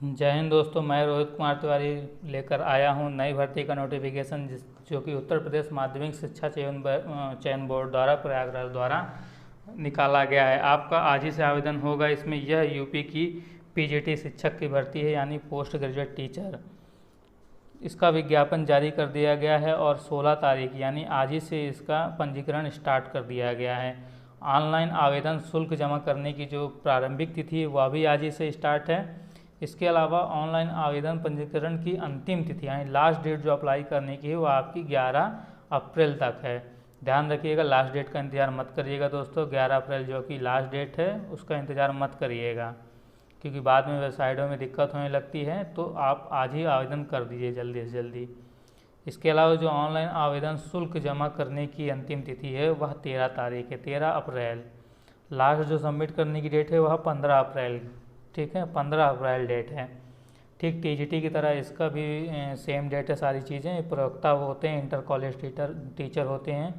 जय हिंद दोस्तों, मैं रोहित कुमार तिवारी लेकर आया हूं नई भर्ती का नोटिफिकेशन जो कि उत्तर प्रदेश माध्यमिक शिक्षा चयन बोर्ड द्वारा प्रयागराज द्वारा निकाला गया है। आपका आज ही से आवेदन होगा। इसमें यह यूपी की पीजीटी शिक्षक की भर्ती है, यानी पोस्ट ग्रेजुएट टीचर। इसका विज्ञापन जारी कर दिया गया है और 16 तारीख यानी आज ही से इसका पंजीकरण स्टार्ट कर दिया गया है। ऑनलाइन आवेदन शुल्क जमा करने की जो प्रारंभिक तिथि है वह भी आज ही से स्टार्ट है। इसके अलावा ऑनलाइन आवेदन पंजीकरण की अंतिम तिथि यानी लास्ट डेट जो अप्लाई करने की है वो आपकी 11 अप्रैल तक है। ध्यान रखिएगा, लास्ट डेट का इंतज़ार मत करिएगा दोस्तों। 11 अप्रैल जो कि लास्ट डेट है उसका इंतज़ार मत करिएगा, क्योंकि बाद में वेबसाइटों में दिक्कत होने लगती है। तो आप आज ही आवेदन कर दीजिए जल्दी से जल्दी। इसके अलावा जो ऑनलाइन आवेदन शुल्क जमा करने की अंतिम तिथि है वह 13 तारीख है, 13 अप्रैल। लास्ट जो सबमिट करने की डेट है वह 15 अप्रैल, ठीक है, 15 अप्रैल डेट है। ठीक टीजीटी की तरह इसका भी सेम डेट है। सारी चीज़ें प्रवक्ता वो होते हैं, इंटर कॉलेज टीचर होते हैं।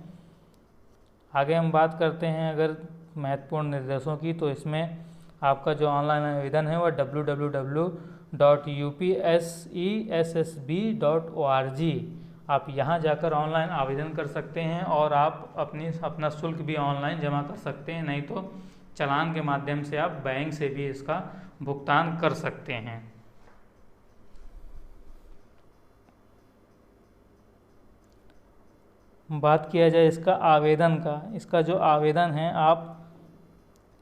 आगे हम बात करते हैं अगर महत्वपूर्ण निर्देशों की, तो इसमें आपका जो ऑनलाइन आवेदन है वह www.upsessb.org आप यहाँ जाकर ऑनलाइन आवेदन कर सकते हैं और आप अपना शुल्क भी ऑनलाइन जमा कर सकते हैं। नहीं तो चालान के माध्यम से आप बैंक से भी इसका भुगतान कर सकते हैं। बात किया जाए इसका आवेदन का, इसका जो आवेदन है आप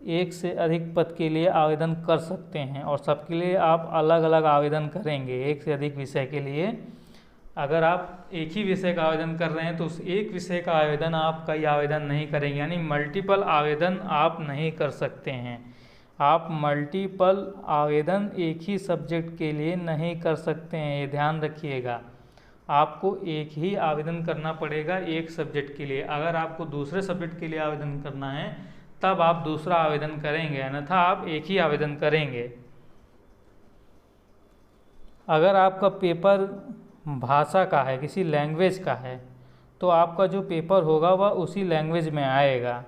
एक से अधिक पद के लिए आवेदन कर सकते हैं और सबके लिए आप अलग अलग आवेदन करेंगे। एक से अधिक विषय के लिए अगर आप एक ही विषय का आवेदन कर रहे हैं तो उस एक विषय का आवेदन आप कई आवेदन नहीं करेंगे, यानी मल्टीपल आवेदन आप नहीं कर सकते हैं। आप मल्टीपल आवेदन एक ही सब्जेक्ट के लिए नहीं कर सकते हैं, ये ध्यान रखिएगा। आपको एक ही आवेदन करना पड़ेगा एक सब्जेक्ट के लिए। अगर आपको दूसरे सब्जेक्ट के लिए आवेदन करना है तब आप दूसरा आवेदन करेंगे, अन्यथा आप एक ही आवेदन करेंगे। अगर आपका पेपर भाषा का है, किसी लैंग्वेज का है, तो आपका जो पेपर होगा वह उसी लैंग्वेज में आएगा,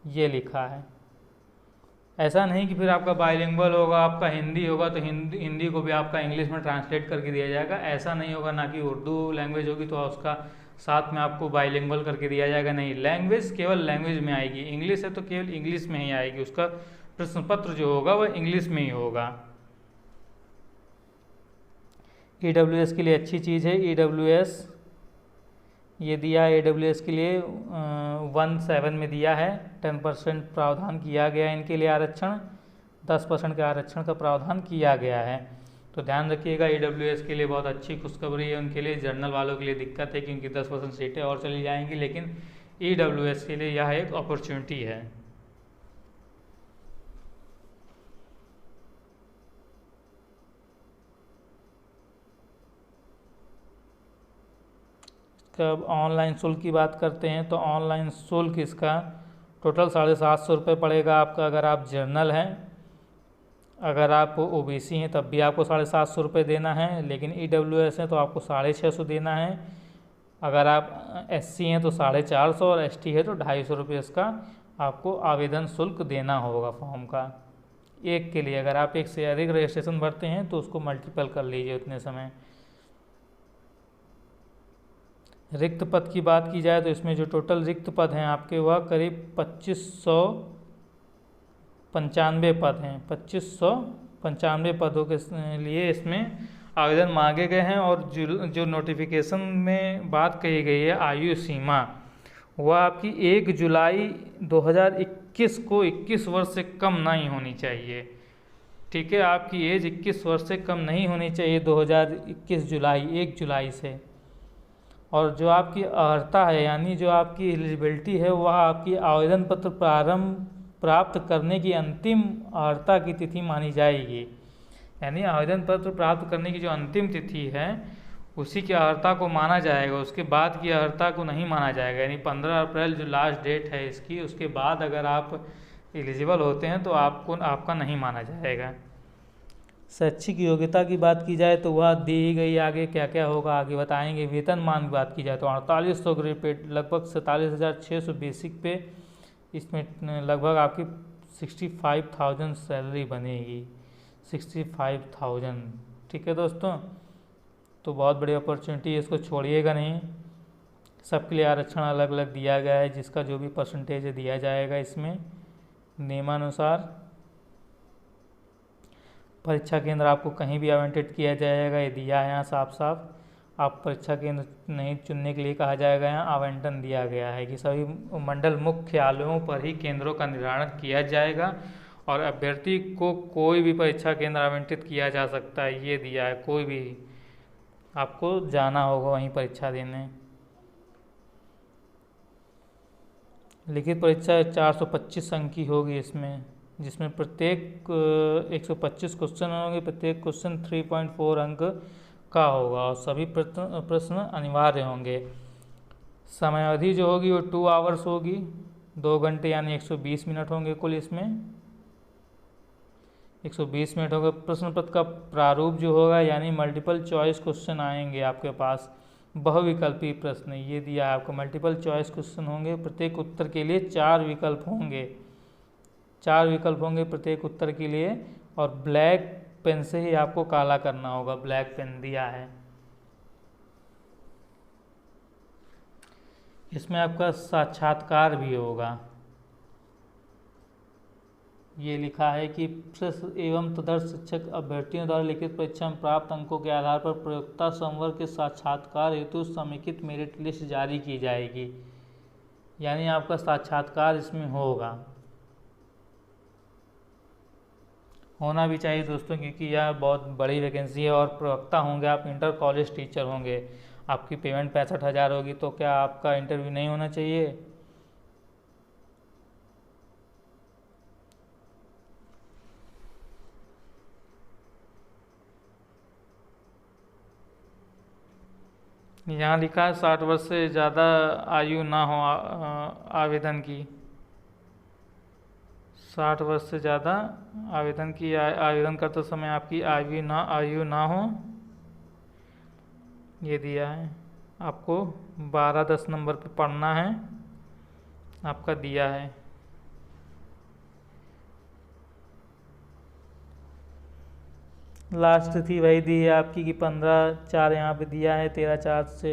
ये लिखा है। ऐसा नहीं कि फिर आपका बाइलिंगुअल होगा, आपका हिंदी होगा तो हिंदी को भी आपका इंग्लिश में ट्रांसलेट करके दिया जाएगा। ऐसा नहीं होगा। ना कि उर्दू लैंग्वेज होगी तो उसका साथ में आपको बाइलिंगुअल करके दिया जाएगा, नहीं। लैंग्वेज केवल लैंग्वेज में आएगी। इंग्लिश है तो केवल इंग्लिश में ही आएगी, उसका प्रश्न पत्र जो होगा वह इंग्लिश में ही होगा। EWS के लिए अच्छी चीज़ है। EWS ये दिया है, AWS के लिए 17 में दिया है। 10% प्रावधान किया गया है इनके लिए आरक्षण, 10% के आरक्षण का प्रावधान किया गया है। तो ध्यान रखिएगा, EWS के लिए बहुत अच्छी खुशखबरी है। उनके लिए जर्नल वालों के लिए दिक्कत है क्योंकि 10% सीटें और चली जाएंगी, लेकिन EWS के लिए यह एक अपॉर्चुनिटी है। कब ऑनलाइन शुल्क की बात करते हैं तो ऑनलाइन शुल्क इसका टोटल 750 रुपये पड़ेगा आपका अगर आप जर्नल हैं। अगर आप OBC हैं तब भी आपको 750 रुपये देना है, लेकिन EWS हैं तो आपको 650 देना है। अगर आप SC हैं तो 450 और ST है तो 250 रुपये इसका आपको आवेदन शुल्क देना होगा फॉर्म का एक के लिए। अगर आप एक से अधिक रजिस्ट्रेशन भरते हैं तो उसको मल्टीपल कर लीजिए उतने समय। रिक्त पद की बात की जाए तो इसमें जो टोटल रिक्त पद हैं आपके वह करीब 2595 पद हैं। 2595 पदों के लिए इसमें आवेदन मांगे गए हैं। और जो नोटिफिकेशन में बात कही गई है आयु सीमा, वह आपकी 1 जुलाई 2021 को 21 वर्ष से कम नहीं होनी चाहिए, ठीक है। आपकी एज 21 वर्ष से कम नहीं होनी चाहिए 2021 जुलाई 1 जुलाई से। और जो आपकी अर्हता है यानी जो आपकी एलिजिबिलिटी है वह आपकी आवेदन पत्र प्राप्त करने की अंतिम अर्हता की तिथि मानी जाएगी। यानी आवेदन पत्र प्राप्त करने की जो अंतिम तिथि है उसी की अर्हता को माना जाएगा, उसके बाद की अर्हता को नहीं माना जाएगा। यानी 15 अप्रैल जो लास्ट डेट है इसकी, उसके बाद अगर आप एलिजिबल होते हैं तो आपका नहीं माना जाएगा। शैक्षिक योग्यता की बात की जाए तो वह दी ही गई, आगे क्या क्या होगा आगे बताएंगे। वेतनमान की बात की जाए तो 4800 ग्रेड पे लगभग 47,600 बेसिक पे, इसमें लगभग आपकी 65,000 सैलरी बनेगी। 65,000। ठीक है दोस्तों, तो बहुत बड़ी अपॉर्चुनिटी है, इसको छोड़िएगा नहीं। सबके लिए आरक्षण अलग अलग दिया गया है, जिसका जो भी परसेंटेज है दिया जाएगा इसमें नियमानुसार। परीक्षा केंद्र आपको कहीं भी आवंटित किया जाएगा, ये दिया है यहाँ साफ साफ। आप परीक्षा केंद्र नहीं चुनने के लिए कहा जाएगा, यहाँ आवंटन दिया गया है कि सभी मंडल मुख्यालयों पर ही केंद्रों का निर्धारण किया जाएगा और अभ्यर्थी को कोई भी परीक्षा केंद्र आवंटित किया जा सकता है, ये दिया है। कोई भी आपको जाना होगा वहीं परीक्षा देने। लिखित परीक्षा 425 अंक की होगी इसमें, जिसमें प्रत्येक 125 क्वेश्चन होंगे, प्रत्येक क्वेश्चन 3.4 अंक का होगा और सभी प्रश्न अनिवार्य होंगे। समय अवधि जो होगी वो 2 आवर्स होगी, 2 घंटे यानी 120 मिनट होंगे कुल इसमें, 120 मिनट होगा। प्रश्न पत्र का प्रारूप जो होगा यानी मल्टीपल चॉइस क्वेश्चन आएंगे आपके पास, बहुविकल्पी प्रश्न ये दिया है आपको। मल्टीपल चॉइस क्वेश्चन होंगे, प्रत्येक उत्तर के लिए 4 विकल्प होंगे, 4 विकल्प होंगे प्रत्येक उत्तर के लिए। और ब्लैक पेन से ही आपको काला करना होगा, ब्लैक पेन दिया है। इसमें आपका साक्षात्कार भी होगा, ये लिखा है कि प्रश्न एवं तदर्थ शिक्षक अभ्यर्थियों द्वारा लिखित परीक्षा में प्राप्त अंकों के आधार पर प्रयोक्ता संवर्ग के साक्षात्कार हेतु समेकित मेरिट लिस्ट जारी की जाएगी। यानी आपका साक्षात्कार इसमें होना भी चाहिए दोस्तों, क्योंकि यह बहुत बड़ी वैकेंसी है और प्रवक्ता होंगे आप, इंटर कॉलेज टीचर होंगे, आपकी पेमेंट 65,000 होगी, तो क्या आपका इंटरव्यू नहीं होना चाहिए? यहाँ लिखा है 60 वर्ष से ज़्यादा आयु ना हो आवेदन की, 60 वर्ष से ज़्यादा आवेदन करते समय आपकी आयु ना हो, ये दिया है आपको। 12-10 नंबर पे पढ़ना है, आपका दिया है। लास्ट थी वही दी है आपकी कि 15/4 यहाँ पे दिया है, 13/4 से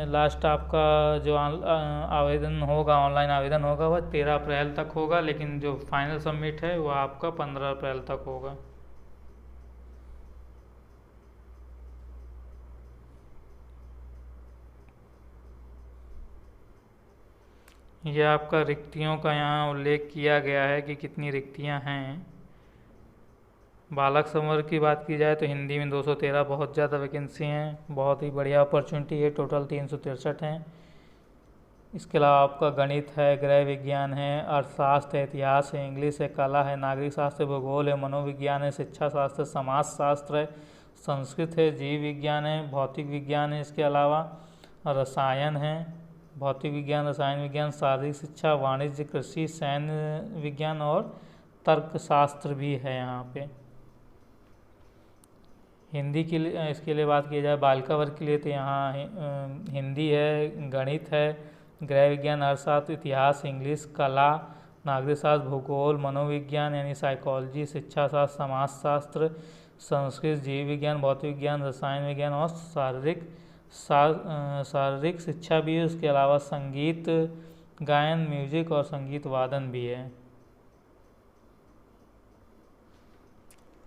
लास्ट आपका जो आवेदन होगा, ऑनलाइन आवेदन होगा वह 13 अप्रैल तक होगा, लेकिन जो फाइनल सबमिट है वह आपका 15 अप्रैल तक होगा। यह आपका रिक्तियों का यहाँ उल्लेख किया गया है कि कितनी रिक्तियाँ हैं। बालक संवर्ग की बात की जाए तो हिंदी में 213, बहुत ज़्यादा वैकेंसी हैं, बहुत ही बढ़िया अपॉर्चुनिटी है। टोटल 363 हैं। इसके अलावा आपका गणित है, गृह विज्ञान है, अर्थशास्त्र है, इतिहास है, इंग्लिश है, कला है, नागरिक शास्त्र, भूगोल है, मनोविज्ञान है, शिक्षा शास्त्र, समाज शास्त्र है, संस्कृत है, जीव विज्ञान है, भौतिक विज्ञान है। इसके अलावा रसायन है, भौतिक विज्ञान, रसायन विज्ञान, शारीरिक शिक्षा, वाणिज्य, कृषि, सैन्य विज्ञान और तर्कशास्त्र भी है यहाँ पे। हिंदी के लिए, इसके लिए बात की जाए बालिका वर्ग के लिए तो यहाँ हिंदी है, गणित है, गृह विज्ञान, अर्थशास्त्र, इतिहास, इंग्लिश, कला, नागरिक शास्त्र, भूगोल, मनोविज्ञान यानी साइकोलॉजी, शिक्षा शास्त्र, समाजशास्त्र, संस्कृत, जीव विज्ञान, भौतिक विज्ञान, रसायन विज्ञान और शारीरिक शिक्षा भी है। उसके अलावा संगीत, गायन, म्यूजिक और संगीत वादन भी है।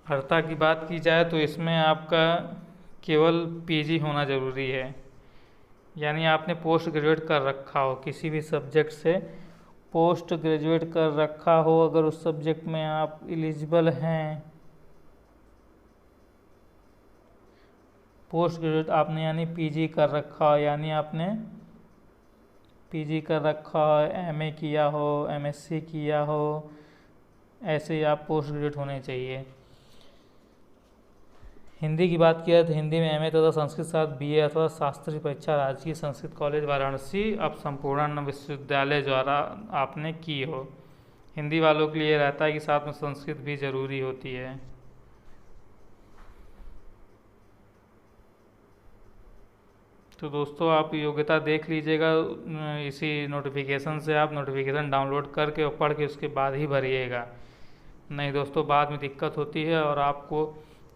अर्हता की बात की जाए तो इसमें आपका केवल पीजी होना ज़रूरी है, यानी आपने पोस्ट ग्रेजुएट कर रखा हो, किसी भी सब्जेक्ट से पोस्ट ग्रेजुएट कर रखा हो, अगर उस सब्जेक्ट में आप एलिजिबल हैं, पोस्ट ग्रेजुएट आपने यानी पीजी कर रखा हो, यानी आपने पीजी कर रखा हो, एमए किया हो, एमएससी किया हो, ऐसे ही आप पोस्ट ग्रेजुएट होने चाहिए। हिंदी की बात किया तो हिंदी में एमए तथा संस्कृत साथ बीए अथवा शास्त्री परीक्षा राजकीय संस्कृत कॉलेज वाराणसी अब संपूर्ण विश्वविद्यालय द्वारा आपने की हो। हिंदी वालों के लिए रहता है कि साथ में संस्कृत भी जरूरी होती है। तो दोस्तों आप योग्यता देख लीजिएगा, इसी नोटिफिकेशन से आप नोटिफिकेशन डाउनलोड करके और पढ़ के उसके बाद ही भरिएगा, नहीं दोस्तों, बाद में दिक्कत होती है और आपको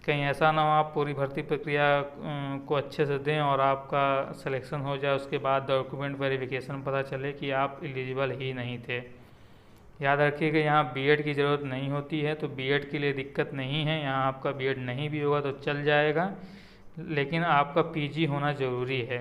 कहीं ऐसा ना हो आप पूरी भर्ती प्रक्रिया को अच्छे से दें और आपका सिलेक्शन हो जाए, उसके बाद डॉक्यूमेंट वेरिफिकेशन पता चले कि आप एलिजिबल ही नहीं थे। याद रखिएगा यहाँ बीएड की ज़रूरत नहीं होती है, तो बीएड के लिए दिक्कत नहीं है। यहाँ आपका बीएड नहीं भी होगा तो चल जाएगा, लेकिन आपका पीजी होना ज़रूरी है।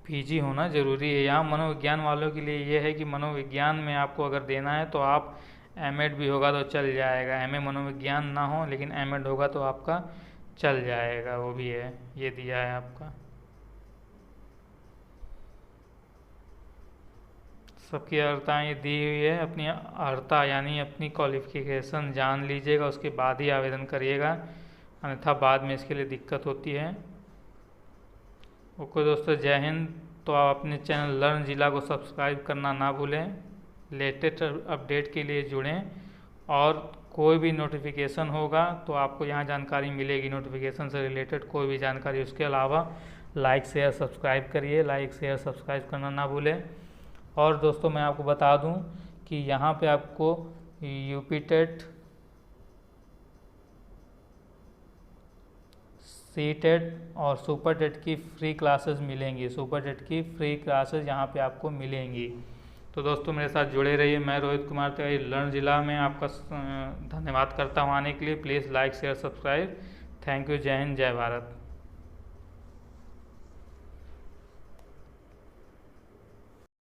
पीजी होना ज़रूरी है। यहाँ मनोविज्ञान वालों के लिए ये है कि मनोविज्ञान में आपको अगर देना है तो आप एमएड भी होगा तो चल जाएगा। एमए मनोविज्ञान ना हो लेकिन एमएड होगा तो आपका चल जाएगा, वो भी है। ये दिया है आपका। सबकी अर्हताएँ ये दी हुई है। अपनी अर्हता यानी अपनी क्वालिफिकेशन जान लीजिएगा, उसके बाद ही आवेदन करिएगा, अन्यथा बाद में इसके लिए दिक्कत होती है। ओके दोस्तों, जय हिंद। तो आप अपने चैनल लर्न जिला को सब्सक्राइब करना ना भूलें। लेटेस्ट अपडेट के लिए जुड़ें और कोई भी नोटिफिकेशन होगा तो आपको यहाँ जानकारी मिलेगी, नोटिफिकेशन से रिलेटेड कोई भी जानकारी। उसके अलावा लाइक शेयर सब्सक्राइब करिए, लाइक शेयर सब्सक्राइब करना ना भूलें। और दोस्तों मैं आपको बता दूं कि यहाँ पे आपको यूपी टेट, सी टेट और सुपर टेट की फ्री क्लासेस मिलेंगी। सुपर टेट की फ्री क्लासेस यहाँ पे आपको मिलेंगी। तो दोस्तों मेरे साथ जुड़े रहिए। मैं रोहित कुमार तिवारी लर्न जिला में आपका धन्यवाद करता हूँ आने के लिए। Please like share subscribe. Thank you. जय हिंद, जय भारत।